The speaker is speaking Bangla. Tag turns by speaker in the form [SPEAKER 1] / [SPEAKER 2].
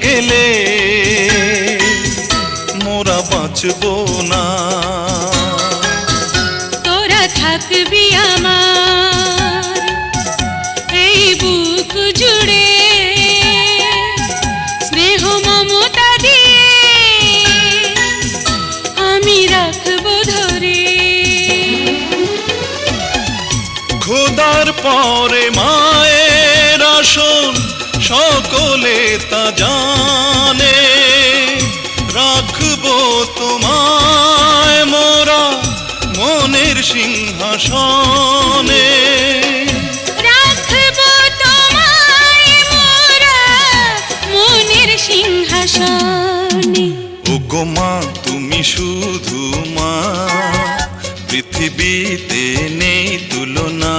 [SPEAKER 1] গেলে মোরা বাঁচবো না।
[SPEAKER 2] তোরা থাকবি আমার এই বুক জুড়ে, স্নেহ মমতা দিয়ে আমি রাখবো ধরে।
[SPEAKER 1] খোদার পরে মায়ের আসন সকলে তা জানে, রাখবো তোমায় মোরা মনের সিংহাসনে।
[SPEAKER 2] রাখবো তোমায় মোরা মনের সিংহাসনে।
[SPEAKER 1] ওগো মা তুমি শুধু মা, পৃথিবীতে নেই তুলনা।